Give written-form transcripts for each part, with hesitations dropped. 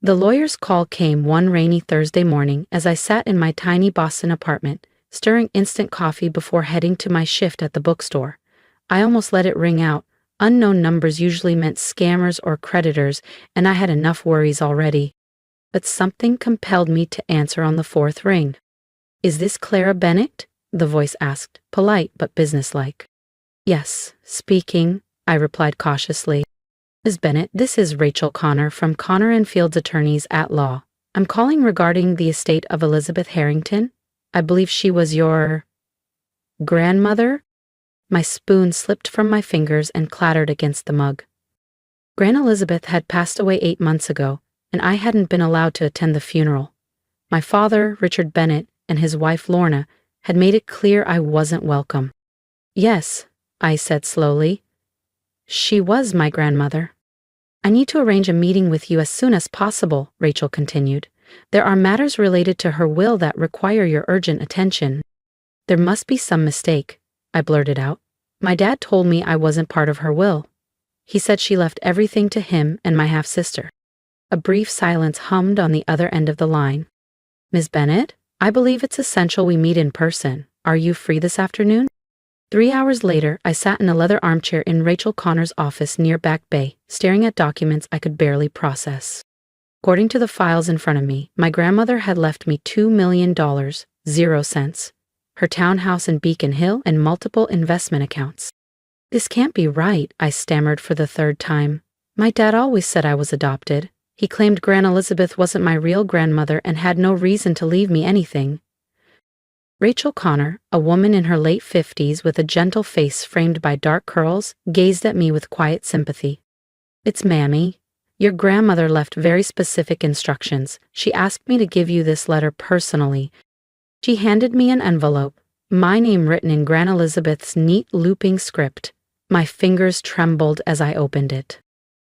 The lawyer's call came one rainy Thursday morning as I sat in my tiny Boston apartment, stirring instant coffee before heading to my shift at the bookstore. I almost let it ring out. Unknown numbers usually meant scammers or creditors, and I had enough worries already. But something compelled me to answer on the fourth ring. "Is this Clara Bennett?" the voice asked, polite but businesslike. "Yes, speaking," I replied cautiously. "Ms. Bennett, this is Rachel Connor from Connor and Fields Attorneys at Law. I'm calling regarding the estate of Elizabeth Harrington. I believe she was your grandmother?" My spoon slipped from my fingers and clattered against the mug. Gran Elizabeth had passed away 8 months ago, and I hadn't been allowed to attend the funeral. My father, Richard Bennett, and his wife Lorna had made it clear I wasn't welcome. "Yes," I said slowly. "She was my grandmother." "I need to arrange a meeting with you as soon as possible," Rachel continued. "There are matters related to her will that require your urgent attention." "There must be some mistake," I blurted out. "My dad told me I wasn't part of her will. He said she left everything to him and my half-sister." A brief silence hummed on the other end of the line. "Ms. Bennett, I believe it's essential we meet in person. Are you free this afternoon?" 3 hours later, I sat in a leather armchair in Rachel Connor's office near Back Bay, staring at documents I could barely process. According to the files in front of me, my grandmother had left me $2 million, 0 cents, her townhouse in Beacon Hill, and multiple investment accounts. "This can't be right," I stammered for the third time. "My dad always said I was adopted. He claimed Gran Elizabeth wasn't my real grandmother and had no reason to leave me anything." Rachel Connor, a woman in her late 50s with a gentle face framed by dark curls, gazed at me with quiet sympathy. "It's Mammy. Your grandmother left very specific instructions. She asked me to give you this letter personally." She handed me an envelope, my name written in Gran Elizabeth's neat looping script. My fingers trembled as I opened it.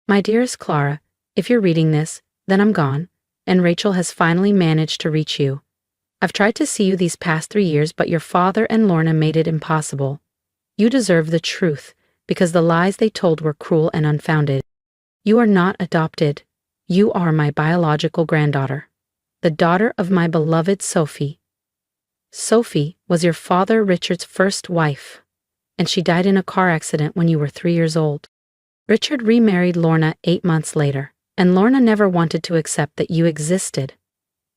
"My dearest Clara, if you're reading this, then I'm gone, and Rachel has finally managed to reach you. I've tried to see you these past 3 years, but your father and Lorna made it impossible. You deserve the truth, because the lies they told were cruel and unfounded. You are not adopted. You are my biological granddaughter, the daughter of my beloved Sophie. Sophie was your father Richard's first wife, and she died in a car accident when you were 3 years old. Richard remarried Lorna 8 months later, and Lorna never wanted to accept that you existed.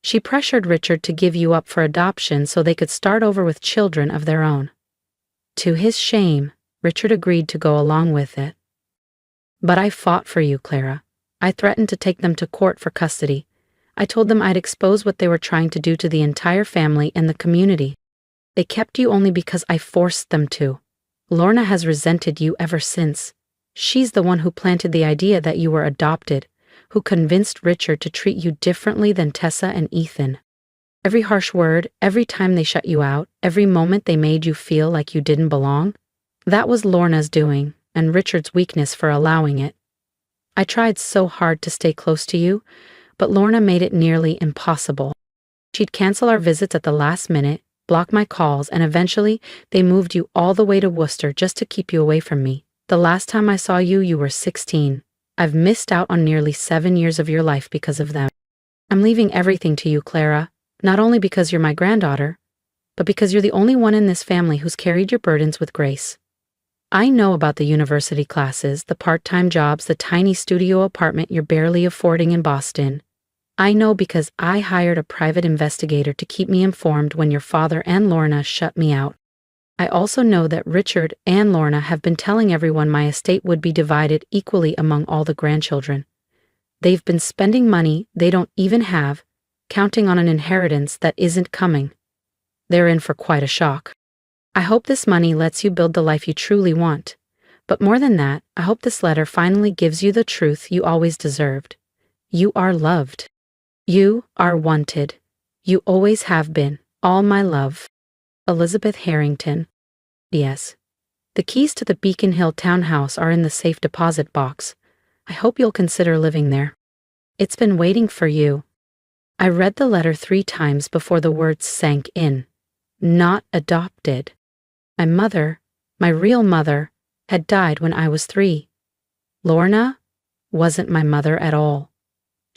She pressured Richard to give you up for adoption so they could start over with children of their own. To his shame, Richard agreed to go along with it. But I fought for you, Clara. I threatened to take them to court for custody. I told them I'd expose what they were trying to do to the entire family and the community. They kept you only because I forced them to. Lorna has resented you ever since. She's the one who planted the idea that you were adopted, who convinced Richard to treat you differently than Tessa and Ethan. Every harsh word, every time they shut you out, every moment they made you feel like you didn't belong, that was Lorna's doing, and Richard's weakness for allowing it. I tried so hard to stay close to you, but Lorna made it nearly impossible. She'd cancel our visits at the last minute, block my calls, and eventually they moved you all the way to Worcester just to keep you away from me. The last time I saw you, you were 16. I've missed out on nearly 7 years of your life because of them. I'm leaving everything to you, Clara, not only because you're my granddaughter, but because you're the only one in this family who's carried your burdens with grace. I know about the university classes, the part-time jobs, the tiny studio apartment you're barely affording in Boston. I know because I hired a private investigator to keep me informed when your father and Lorna shut me out. I also know that Richard and Lorna have been telling everyone my estate would be divided equally among all the grandchildren. They've been spending money they don't even have, counting on an inheritance that isn't coming. They're in for quite a shock. I hope this money lets you build the life you truly want. But more than that, I hope this letter finally gives you the truth you always deserved. You are loved. You are wanted. You always have been. All my love. Elizabeth Harrington. P.S. The keys to the Beacon Hill townhouse are in the safe deposit box. I hope you'll consider living there. It's been waiting for you. I read the letter 3 times before the words sank in. Not adopted. My mother, my real mother, had died when I was 3. Lorna wasn't my mother at all.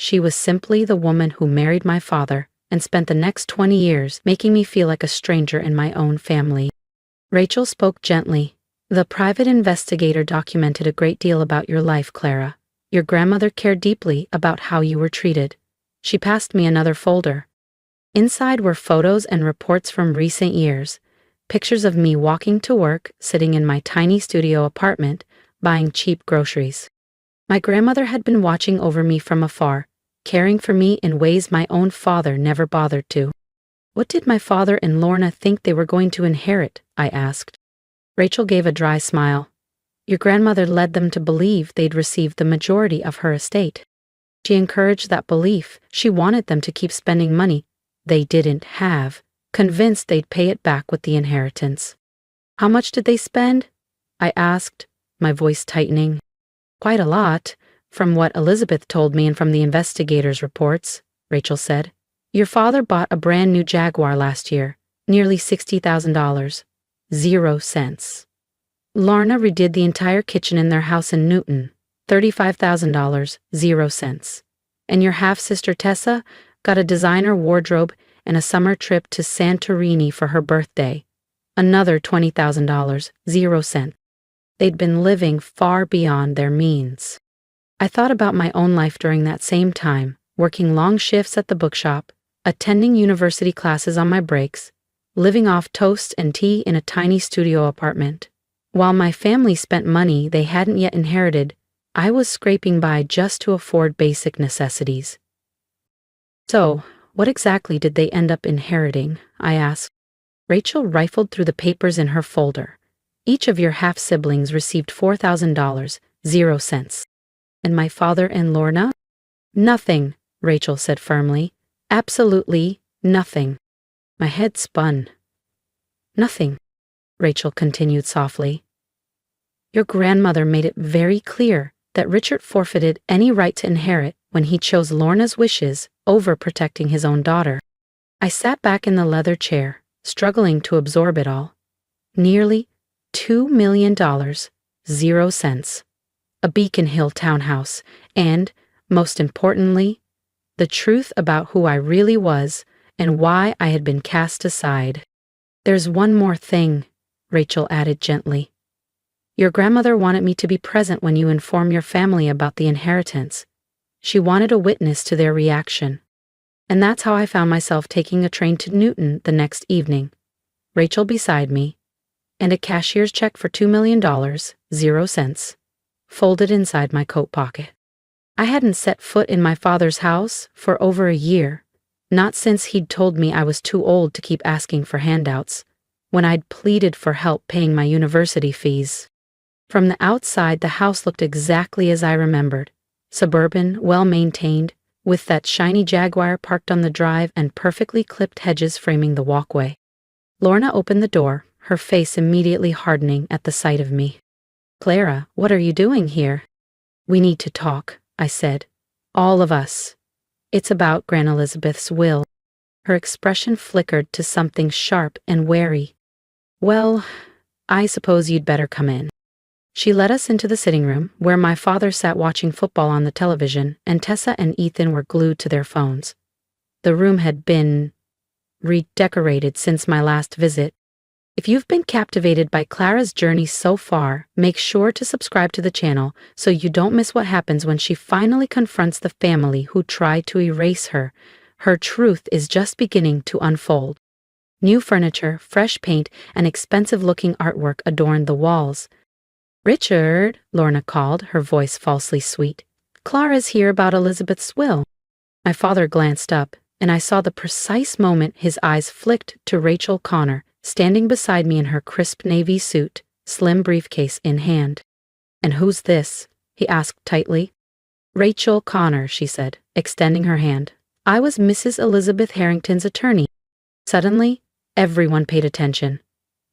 She was simply the woman who married my father and spent the next 20 years making me feel like a stranger in my own family. Rachel spoke gently. The private investigator documented a great deal about your life, Clara. Your grandmother cared deeply about how you were treated. She passed me another folder. Inside were photos and reports from recent years, pictures of me walking to work, sitting in my tiny studio apartment, buying cheap groceries. My grandmother had been watching over me from afar, caring for me in ways my own father never bothered to. What did my father and Lorna think they were going to inherit? I asked. Rachel gave a dry smile. Your grandmother led them to believe they'd received the majority of her estate. She encouraged that belief. She wanted them to keep spending money they didn't have, convinced they'd pay it back with the inheritance. How much did they spend? I asked, my voice tightening. Quite a lot, from what Elizabeth told me and from the investigators' reports, Rachel said. Your father bought a brand new Jaguar last year, nearly $60,000. 0 cents. Lorna redid the entire kitchen in their house in Newton, $35,000, 0 cents. And your half-sister Tessa got a designer wardrobe and a summer trip to Santorini for her birthday, another $20,000, 0 cents. They'd been living far beyond their means. I thought about my own life during that same time, working long shifts at the bookshop, attending university classes on my breaks, living off toast and tea in a tiny studio apartment. While my family spent money they hadn't yet inherited, I was scraping by just to afford basic necessities. So, what exactly did they end up inheriting? I asked. Rachel rifled through the papers in her folder. Each of your half-siblings received $4,000, 0 cents. And my father and Lorna? Nothing, Rachel said firmly. Absolutely nothing. My head spun. Nothing, Rachel continued softly. Your grandmother made it very clear that Richard forfeited any right to inherit when he chose Lorna's wishes over protecting his own daughter. I sat back in the leather chair, struggling to absorb it all. Nearly $2 million, 0 cents. A Beacon Hill townhouse, and, most importantly, the truth about who I really was and why I had been cast aside. There's one more thing, Rachel added gently. Your grandmother wanted me to be present when you inform your family about the inheritance. She wanted a witness to their reaction. And that's how I found myself taking a train to Newton the next evening. Rachel beside me, and a cashier's check for $2 million, 0 cents, folded inside my coat pocket. I hadn't set foot in my father's house for over a year, not since he'd told me I was too old to keep asking for handouts, when I'd pleaded for help paying my university fees. From the outside, the house looked exactly as I remembered, suburban, well-maintained, with that shiny Jaguar parked on the drive and perfectly clipped hedges framing the walkway. Lorna opened the door, her face immediately hardening at the sight of me. Clara, what are you doing here? We need to talk, I said. All of us. It's about Gran Elizabeth's will. Her expression flickered to something sharp and wary. Well, I suppose you'd better come in. She led us into the sitting room, where my father sat watching football on the television, and Tessa and Ethan were glued to their phones. The room had been redecorated since my last visit. If you've been captivated by Clara's journey so far, make sure to subscribe to the channel so you don't miss what happens when she finally confronts the family who tried to erase her. Her truth is just beginning to unfold. New furniture, fresh paint, and expensive-looking artwork adorned the walls. Richard, Lorna called, her voice falsely sweet. Clara's here about Elizabeth's will. My father glanced up, and I saw the precise moment his eyes flicked to Rachel Connor, standing beside me in her crisp navy suit, slim briefcase in hand. And who's this? He asked tightly. Rachel Connor, she said, extending her hand. I was Mrs. Elizabeth Harrington's attorney. Suddenly, everyone paid attention.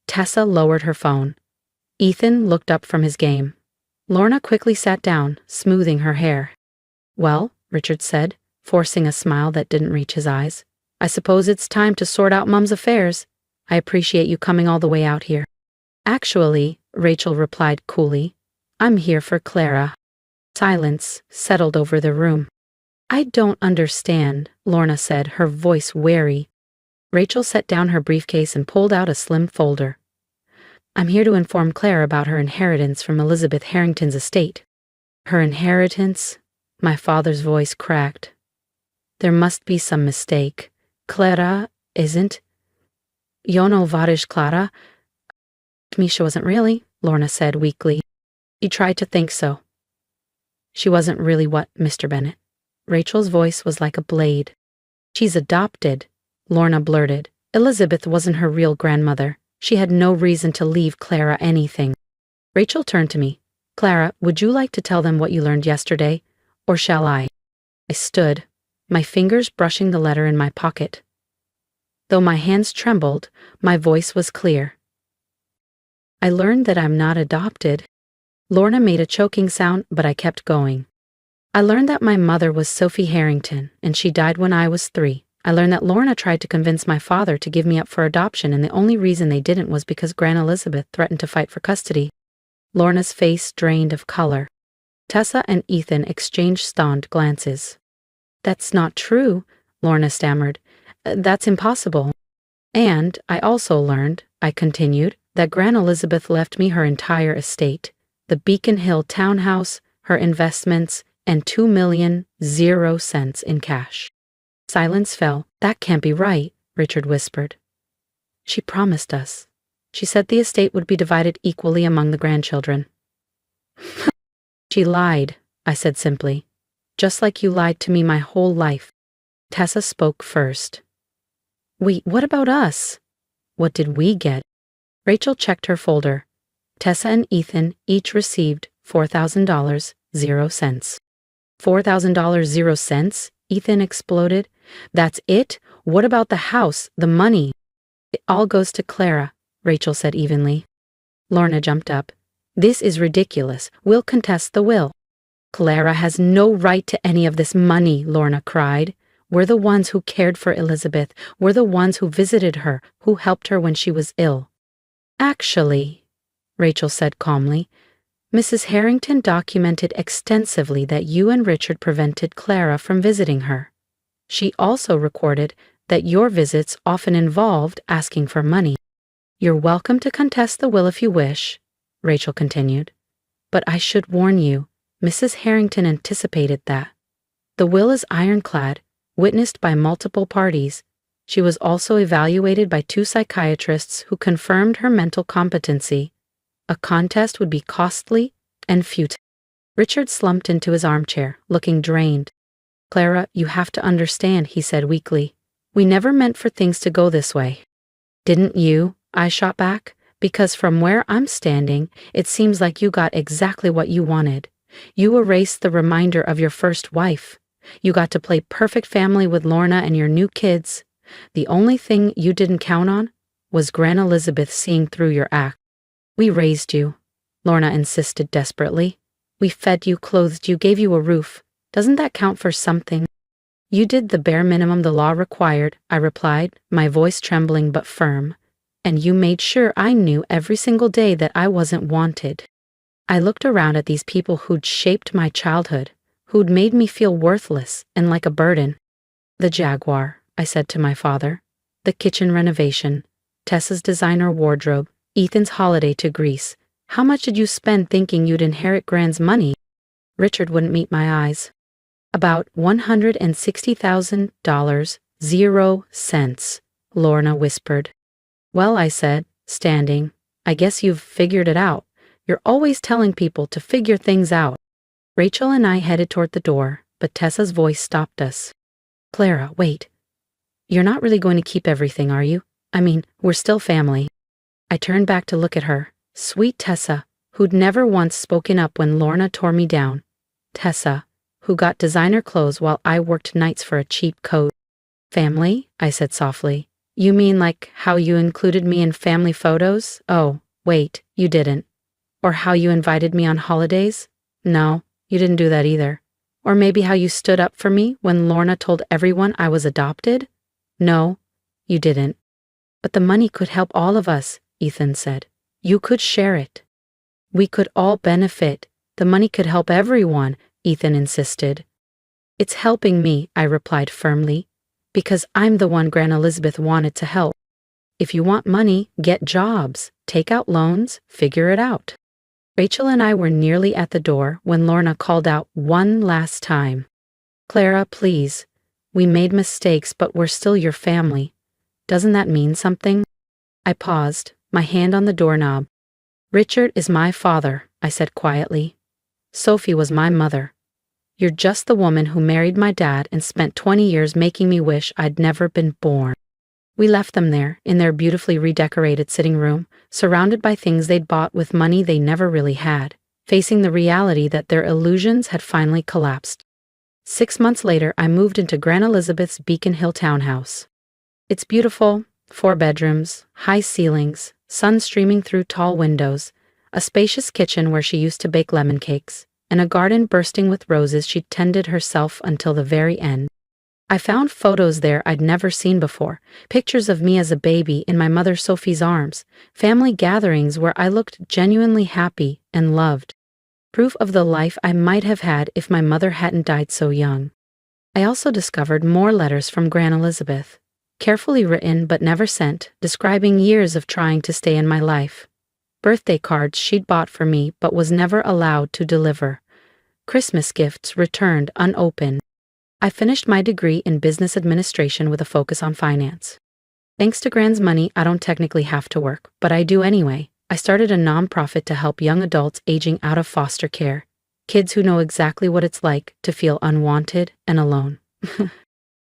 Tessa lowered her phone. Ethan looked up from his game. Lorna quickly sat down, smoothing her hair. Well, Richard said, forcing a smile that didn't reach his eyes. I suppose it's time to sort out Mum's affairs. I appreciate you coming all the way out here. Actually, Rachel replied coolly, I'm here for Clara. Silence settled over the room. I don't understand, Lorna said, her voice wary. Rachel set down her briefcase and pulled out a slim folder. I'm here to inform Claire about her inheritance from Elizabeth Harrington's estate. Her inheritance? My father's voice cracked. There must be some mistake. Clara isn't. Yo no varish Clara. Misha wasn't really, Lorna said weakly. You tried to think so. She wasn't really what, Mr. Bennet? Rachel's voice was like a blade. She's adopted, Lorna blurted. Elizabeth wasn't her real grandmother. She had no reason to leave Clara anything. Rachel turned to me. Clara, would you like to tell them what you learned yesterday, or shall I? I stood, my fingers brushing the letter in my pocket. Though my hands trembled, my voice was clear. I learned that I'm not adopted. Lorna made a choking sound, but I kept going. I learned that my mother was Sophie Harrington, and she died when I was 3. I learned that Lorna tried to convince my father to give me up for adoption, and the only reason they didn't was because Gran Elizabeth threatened to fight for custody. Lorna's face drained of color. Tessa and Ethan exchanged stunned glances. That's not true, Lorna stammered. That's impossible. And I also learned, I continued, that Gran Elizabeth left me her entire estate, the Beacon Hill townhouse, her investments, and 2,000,000 cents in cash. Silence fell. That can't be right, Richard whispered. She promised us. She said the estate would be divided equally among the grandchildren. She lied, I said simply. Just like you lied to me my whole life. Tessa spoke first. Wait, what about us? What did we get? Rachel checked her folder. Tessa and Ethan each received $4,000, 0 cents. $4,000, 0 cents? Ethan exploded. That's it? What about the house, the money? It all goes to Clara, Rachel said evenly. Lorna jumped up. This is ridiculous. We'll contest the will. Clara has no right to any of this money, Lorna cried. We're the ones who cared for Elizabeth. We're the ones who visited her, who helped her when she was ill. Actually, Rachel said calmly, Mrs. Harrington documented extensively that you and Richard prevented Clara from visiting her. She also recorded that your visits often involved asking for money. You're welcome to contest the will if you wish, Rachel continued. But I should warn you, Mrs. Harrington anticipated that. The will is ironclad, witnessed by multiple parties. She was also evaluated by 2 psychiatrists who confirmed her mental competency. A contest would be costly and futile. Richard slumped into his armchair, looking drained. Clara, you have to understand, he said weakly. We never meant for things to go this way. Didn't you? I shot back. Because from where I'm standing, it seems like you got exactly what you wanted. You erased the reminder of your first wife. You got to play perfect family with Lorna and your new kids. The only thing you didn't count on was Gran Elizabeth seeing through your act. We raised you, Lorna insisted desperately. We fed you, clothed you, gave you a roof. Doesn't that count for something? You did the bare minimum the law required, I replied, my voice trembling but firm. And you made sure I knew every single day that I wasn't wanted. I looked around at these people who'd shaped my childhood, who'd made me feel worthless and like a burden. The Jaguar, I said to my father. The kitchen renovation. Tessa's designer wardrobe. Ethan's holiday to Greece. How much did you spend thinking you'd inherit Gran's money? Richard wouldn't meet my eyes. About $160,000, 0 cents, Lorna whispered. Well, I said, standing, I guess you've figured it out. You're always telling people to figure things out. Rachel and I headed toward the door, but Tessa's voice stopped us. Clara, wait. You're not really going to keep everything, are you? I mean, we're still family. I turned back to look at her, sweet Tessa, who'd never once spoken up when Lorna tore me down. Tessa, who got designer clothes while I worked nights for a cheap coat. Family? I said softly. You mean like how you included me in family photos? Oh, wait, you didn't. Or how you invited me on holidays? No, you didn't do that either. Or maybe how you stood up for me when Lorna told everyone I was adopted? No, you didn't. But the money could help all of us, Ethan said. You could share it. We could all benefit. The money could help everyone, Ethan insisted. It's helping me, I replied firmly, because I'm the one Gran Elizabeth wanted to help. If you want money, get jobs, take out loans, figure it out. Rachel and I were nearly at the door when Lorna called out one last time. Clara, please. We made mistakes, but we're still your family. Doesn't that mean something? I paused, my hand on the doorknob. Richard is my father, I said quietly. Sophie was my mother. You're just the woman who married my dad and spent 20 years making me wish I'd never been born. We left them there, in their beautifully redecorated sitting room, surrounded by things they'd bought with money they never really had, facing the reality that their illusions had finally collapsed. 6 months later, I moved into Gran Elizabeth's Beacon Hill townhouse. It's beautiful, 4 bedrooms, high ceilings, sun streaming through tall windows, a spacious kitchen where she used to bake lemon cakes, and a garden bursting with roses she'd tended herself until the very end. I found photos there I'd never seen before, pictures of me as a baby in my mother Sophie's arms, family gatherings where I looked genuinely happy and loved. Proof of the life I might have had if my mother hadn't died so young. I also discovered more letters from Gran Elizabeth, carefully written but never sent, describing years of trying to stay in my life. Birthday cards she'd bought for me but was never allowed to deliver. Christmas gifts returned unopened. I finished my degree in business administration with a focus on finance. Thanks to Gran's money, I don't technically have to work, but I do anyway. I started a nonprofit to help young adults aging out of foster care, kids who know exactly what it's like to feel unwanted and alone.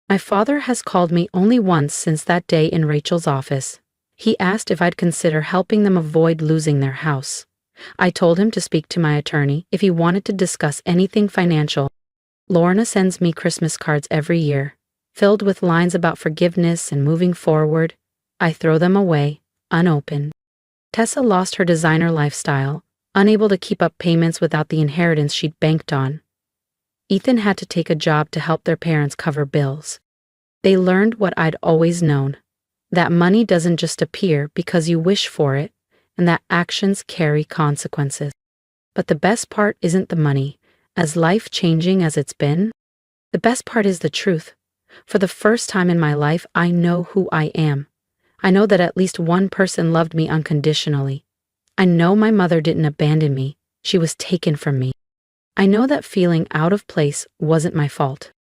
My father has called me only once since that day in Rachel's office. He asked if I'd consider helping them avoid losing their house. I told him to speak to my attorney if he wanted to discuss anything financial. Lorna sends me Christmas cards every year, filled with lines about forgiveness and moving forward. I throw them away, unopened. Tessa lost her designer lifestyle, unable to keep up payments without the inheritance she'd banked on. Ethan had to take a job to help their parents cover bills. They learned what I'd always known, that money doesn't just appear because you wish for it, and that actions carry consequences. But the best part isn't the money, as life-changing as it's been. The best part is the truth. For the first time in my life, I know who I am. I know that at least one person loved me unconditionally. I know my mother didn't abandon me. She was taken from me. I know that feeling out of place wasn't my fault.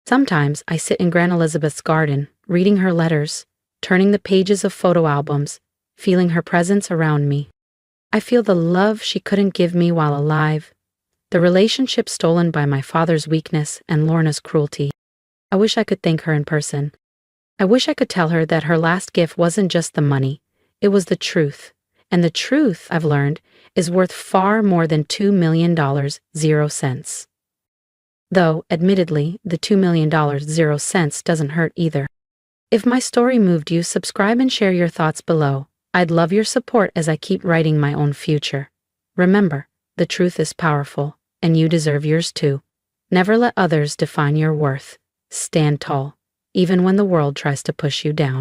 Sometimes I sit in Gran Elizabeth's garden, reading her letters, turning the pages of photo albums, feeling her presence around me. I feel the love she couldn't give me while alive, the relationship stolen by my father's weakness and Lorna's cruelty. I wish I could thank her in person. I wish I could tell her that her last gift wasn't just the money, it was the truth. And the truth, I've learned, is worth far more than $2 million, 0 cents. Though, admittedly, the $2 million, 0 cents doesn't hurt either. If my story moved you, subscribe and share your thoughts below. I'd love your support as I keep writing my own future. Remember, the truth is powerful, and you deserve yours too. Never let others define your worth. Stand tall, even when the world tries to push you down.